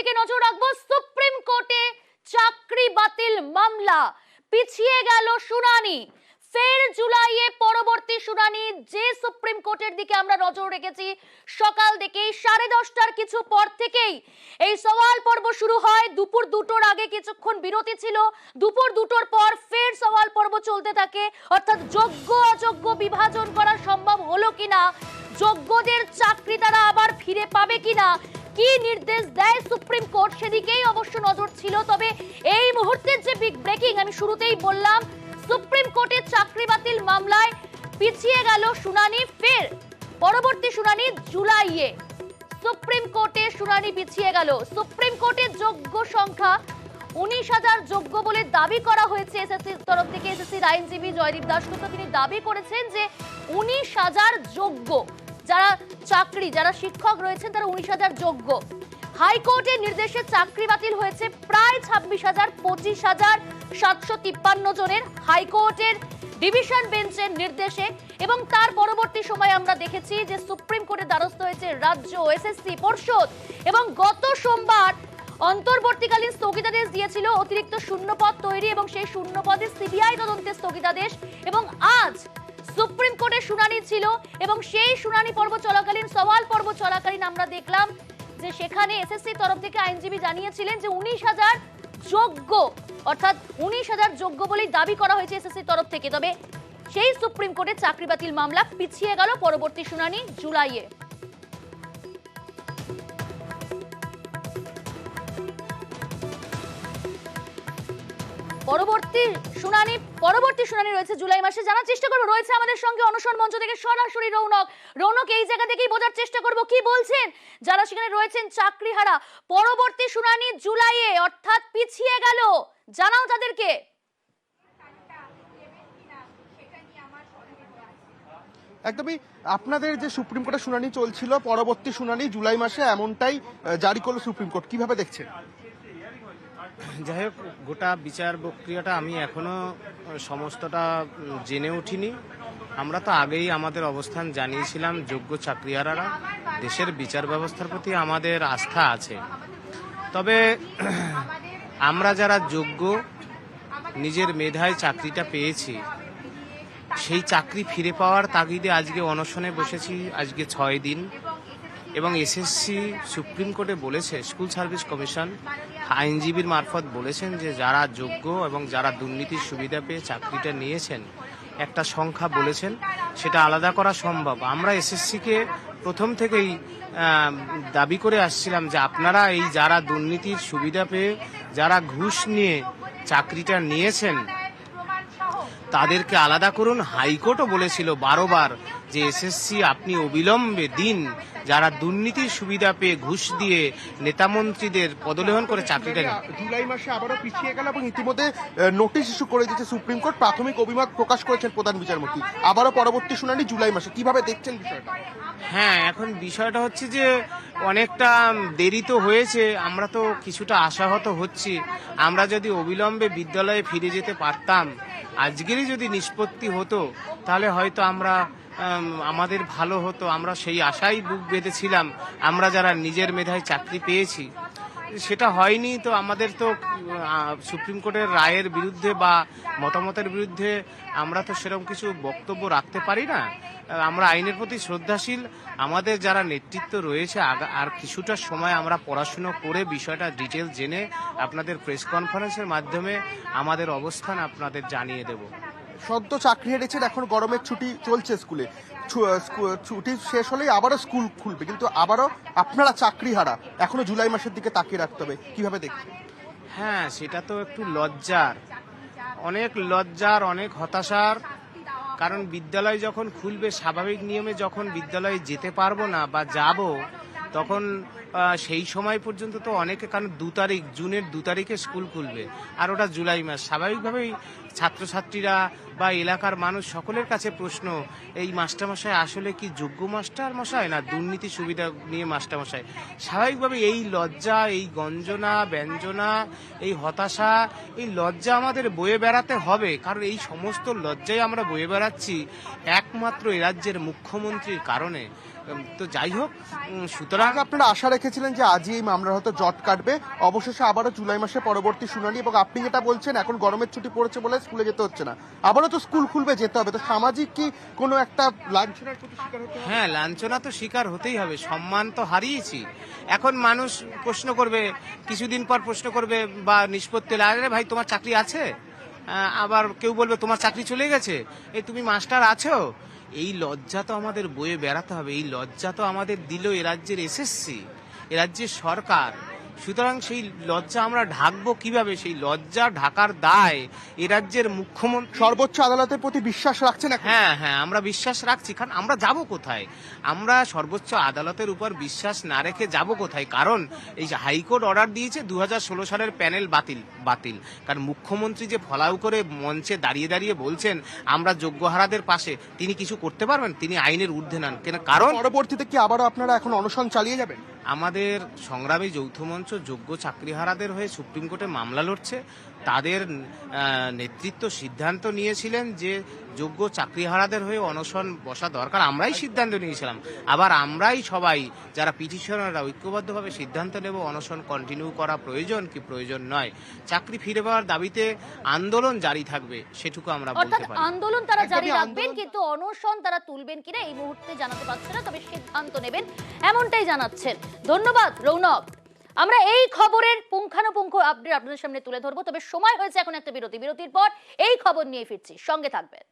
দিকে নজর রাখবো। সুপ্রিম কোর্টে চাকরি বাতিল মামলা পিছিয়ে গেল শুনানি, ফের জুলাইয়ে পরবর্তী শুনানি। যে সুপ্রিম কোর্টের দিকে আমরা নজর রেখেছি সকাল থেকেই 10:30টার কিছু পর থেকেই এই সওয়াল পর্ব শুরু হয়। দুপুর 2টোর আগে কিছুক্ষণ বিরতি ছিল, দুপুর 2টোর পর ফের সওয়াল পর্ব চলতে থাকে। অর্থাৎ যোগ্য অযোগ্য বিভাজন করা সম্ভব হলো কিনা, যোগ্যদের চাকরি তারা আবার ফিরে পাবে কিনা, কি নির্দেশ দেয় সুপ্রিম কোর্ট, সেদিকেই অবশ্য নজর ছিল। তবে এই মুহূর্তের যে বিগ ব্রেকিং আমি শুরুতেই বললাম, সুপ্রিম কোর্টের চাকরি বাতিল মামলায় পিছিয়ে গেল শুনানি, ফের পরবর্তী শুনানি জুলাইয়ে। সুপ্রিম কোর্টে শুনানি পিছিয়ে গেল। সুপ্রিম কোর্টের যোগ্য সংখ্যা 19,000 যোগ্য বলে দাবি করা হয়েছে এসএসসির তরফ থেকে। এসএসসির আইনজীবী জয়দীপ দাশগুপ্ত তিনি দাবি করেছেন যে 19,000 যোগ্য যারা চাকরি, যারা শিক্ষক রয়েছেন তারা 19,000 যোগ্য। হাইকোর্টের নির্দেশে চাকরি বাতিল হয়েছে প্রায় 26,000, 25,753 জনের হাইকোর্টের ডিভিশন বেঞ্চের নির্দেশে। এবং তার পরবর্তী সময় আমরা দেখেছি যে সুপ্রিম কোর্টের দ্বারস্থ হয়েছে রাজ্য, এসএসসি, পর্ষদ। এবং গত সোমবার অন্তর্বর্তীকালীন স্থগিতাদেশ দিয়েছিল অতিরিক্ত শূন্যপদ তৈরি এবং সেই শূন্যপদে সিবিআই তদন্তের স্থগিতাদেশ। এবং আজ সুপ্রিম কোর্টের শুনানি ছিল এবং সেই শুনানি পর্ব চলাকালীন, সওয়াল পর্ব চলাকালীন আমরা দেখলাম যে সেখানে এসএসসি তরফ থেকে আইনজীবী জানিয়েছিলেন যে 19,000 যোগ্য, অর্থাৎ 19,000 যোগ্য বলেই দাবি করা হয়েছে এসএসসি তরফ থেকে। তবে সেই সুপ্রিম কোর্টের চাকরি বাতিল মামলা পিছিয়ে গেল, পরবর্তী শুনানি জুলাইয়ে। পরবর্তী শুনানি রয়েছে জুলাই মাসে। জানার চেষ্টা করবো, রয়েছে আমাদের সঙ্গে অনশন মঞ্চ থেকে সরাসরি রৌনক। রৌনক, এই জায়গা থেকেই বোঝার চেষ্টা করবো কি বলছেন যারা সেখানে রয়েছেন চাকরিহারা। পরবর্তী শুনানি জুলাইয়ে, অর্থাৎ পিছিয়ে গেল, জানাও তাদেরকে। একদমই, আপনাদের যে সুপ্রিম কোর্টের শুনানি চলছিল, পরবর্তী শুনানি জুলাই মাসে এমনটাই জারি করলো সুপ্রিম কোর্ট, কিভাবে দেখছেন? যাই হোক, গোটা বিচার প্রক্রিয়াটা আমি এখনো সমস্তটা জেনে উঠিনি। আমরা তো আগেই আমাদের অবস্থান জানিয়েছিলাম, যোগ্য চাকরিহারারা, দেশের বিচার ব্যবস্থার প্রতি আমাদের আস্থা আছে। তবে আমরা যারা যোগ্য, নিজের মেধায় চাকরিটা পেয়েছি, সেই চাকরি ফিরে পাওয়ার তাগিদে আজকে অনশনে বসেছি, আজকে 6 দিন। এবং এসএসসি সুপ্রিম কোর্টে বলেছে, স্কুল সার্ভিস কমিশন আইনজীবীর মারফত বলেছেন যে যারা যোগ্য এবং যারা দুর্নীতির সুবিধা পেয়ে চাকরিটা নিয়েছেন, একটা সংখ্যা বলেছেন, সেটা আলাদা করা সম্ভব। আমরা এসএসসিকে প্রথম থেকেই দাবি করে আসছিলাম যে আপনারা এই যারা দুর্নীতির সুবিধা পেয়ে, যারা ঘুষ নিয়ে চাকরিটা নিয়েছেন, তাদেরকে আলাদা করুন। হাইকোর্টও বলেছিল 12 বার যে এসএসসি আপনি অবিলম্বে দিন যারা দুর্নীতির সুবিধা পেয়ে ঘুষ দিয়ে নেতামন্ত্রীদের পদলেহন করে চাকরিটা। জুলাই মাসে আবারও পিছিয়ে গেল এবং ইতিমধ্যে নোটিশ ইস্যু করে দিয়েছে সুপ্রিম কোর্ট। প্রাথমিক অভিমত প্রকাশ করেছেন প্রধান বিচারপতি। আবারও পরবর্তী শুনানি জুলাই মাসে, কিভাবে দেখছেন বিষয়টা? হ্যাঁ, এখন বিষয়টা হচ্ছে যে অনেকটা দেরি তো হয়েছে, আমরা তো কিছুটা আশাহত হচ্ছি। আমরা যদি অবিলম্বে বিদ্যালয়ে ফিরে যেতে পারতাম, আজকেরই যদি নিষ্পত্তি হতো, তাহলে হয়তো আমাদের ভালো হতো। আমরা সেই আশাই বুক বেঁধেছিলাম, আমরা যারা নিজের মেধায় চাকরি পেয়েছি। সেটা হয়নি, তো আমাদের তো সুপ্রিম কোর্টের রায়ের বিরুদ্ধে বা মতামতের বিরুদ্ধে আমরা তো সেরকম কিছু বক্তব্য রাখতে পারি না। আমরা আইনের প্রতি শ্রদ্ধাশীল। আমাদের যারা নেতৃত্ব রয়েছে, আর কিছুটা সময় আমরা পড়াশুনো করে বিষয়টা ডিটেল জেনে আপনাদের প্রেস কনফারেন্সের মাধ্যমে আমাদের অবস্থান আপনাদের জানিয়ে দেব। সদ্য চাকরি হেরেছেন, এখন গরমের ছুটি চলছে, স্কুলে ছুটি শেষ হলেই আবারও স্কুল খুলবে, কিন্তু আবারও আপনারা চাকরিহারা, এখনো জুলাই মাসের দিকে তাকিয়ে রাখতে হবে, কিভাবে দেখছেন? হ্যাঁ, সেটা তো একটু লজ্জার, অনেক হতাশার। কারণ বিদ্যালয় যখন খুলবে, স্বাভাবিক নিয়মে যখন বিদ্যালয়ে যেতে পারবো না বা যাব, তখন সেই সময় পর্যন্ত তো অনেকে, কারণ জুনের 2 তারিখে স্কুল খুলবে, আর ওটা জুলাই মাস। স্বাভাবিকভাবেই ছাত্রছাত্রীরা বা এলাকার মানুষ সকলের কাছে প্রশ্ন, এই মাস্টারমশাই আসলে কি যোগ্য মাস্টারমশাই না দুর্নীতি সুবিধা নিয়ে মাস্টারমশাই? স্বাভাবিকভাবে এই লজ্জা, এই গঞ্জনা ব্যঞ্জনা, এই হতাশা, এই লজ্জা আমাদের বয়ে বেড়াতে হবে। কারণ এই সমস্ত লজ্জায় আমরা বয়ে বেড়াচ্ছি একমাত্র এ রাজ্যের মুখ্যমন্ত্রীর কারণে। তো যাই হোক, সুতরাং আগে আপনারা আশা রেখেছিলেন যে আজই এই মামলার হয়তো জট কাটবে, অবশেষে আবারও জুলাই মাসে পরবর্তী শুনানি, এবং আপনি যেটা বলছেন এখন গরমের ছুটি পড়েছে বলে স্কুলে যেতে হচ্ছে না, আবারও তো স্কুল খুলবে, যেতে হবে। তো সামাজিক কি কোনো একটা লাঞ্ছনার প্রতি শিকার হতে হবে? হ্যাঁ, লাঞ্ছনা তো শিকার হতেই হবে, সম্মান তো হারিয়েছি। এখন মানুষ প্রশ্ন করবে, কিছুদিন পর প্রশ্ন করবে বা নিষ্পত্তি হলে, আরে ভাই তোমার চাকরি আছে? আবার কেউ বলবে তোমার চাকরি চলে গেছে, এই তুমি মাস্টার আছো। এই লজ্জা তো আমাদের বয়ে বেড়াতে হবে, এই লজ্জা তো আমাদের দিল এ রাজ্যের এসএসসি, এ রাজ্যের সরকার। সুতরাং সেই লজ্জা আমরা ঢাকবো কিভাবে? সেই লজ্জা ঢাকার দায় এ রাজ্যের মুখ্যমন্ত্রী। সর্বোচ্চ আদালতের প্রতি বিশ্বাস রাখছেন এখন? হ্যাঁ হ্যাঁ, আমরা বিশ্বাস রাখছি, কারণ আমরা যাব কোথায়? আমরা সর্বোচ্চ আদালতের উপর বিশ্বাস না রেখে যাব কোথায়? কারণ এই যে হাইকোর্ট অর্ডার দিয়েছে 2016 সালের প্যানেল বাতিল। কারণ মুখ্যমন্ত্রী যে ফলাও করে মঞ্চে দাঁড়িয়ে দাঁড়িয়ে বলছেন আমরা যোগ্যহারাদের পাশে, তিনি কিছু করতে পারবেন? তিনি আইনের ঊর্ধ্বে নন কেন? কারণ পরবর্তীতে কি আবারও আপনারা এখন অনশন চালিয়ে যাবেন? আমাদের সংগ্রামী যৌথ মঞ্চ যোগ্য চাকরিহারাদের হয়ে সুপ্রিম কোর্টে মামলা লড়ছে। তাদের নেতৃত্ব সিদ্ধান্ত নিয়েছিলেন যে যোগ্য চাকরিহারাদের হয়ে অনশন বসা দরকার, আমরাই সিদ্ধান্ত নিয়েছিলাম। আবার আমরাই সবাই যারা পিটিশনাররা ঐক্যবদ্ধভাবে সিদ্ধান্ত নেব অনশন কন্টিনিউ করা প্রয়োজন কি প্রয়োজন নয়। চাকরি ফিরে পাওয়ার দাবিতে আন্দোলন জারি থাকবে, সেটুকু আমরা অর্থাৎ বলতে পারি। আন্দোলন তারা জারি একদমই রাখবেন, আন্দোলন। কিন্তু অনশন তারা তুলবেন কিনা এই মুহূর্তে জানাতে পারছে না, তবে সিদ্ধান্ত নেবেন এমনটাই জানাচ্ছেন। ধন্যবাদ রৌনক। আমরা এই খবরের পুঙ্খানুপুঙ্খ আপডেট আপনাদের সামনে তুলে ধরবো, তবে সময় হয়েছে এখন একটা বিরতির পর এই খবর নিয়ে ফিরছি, সঙ্গে থাকবেন।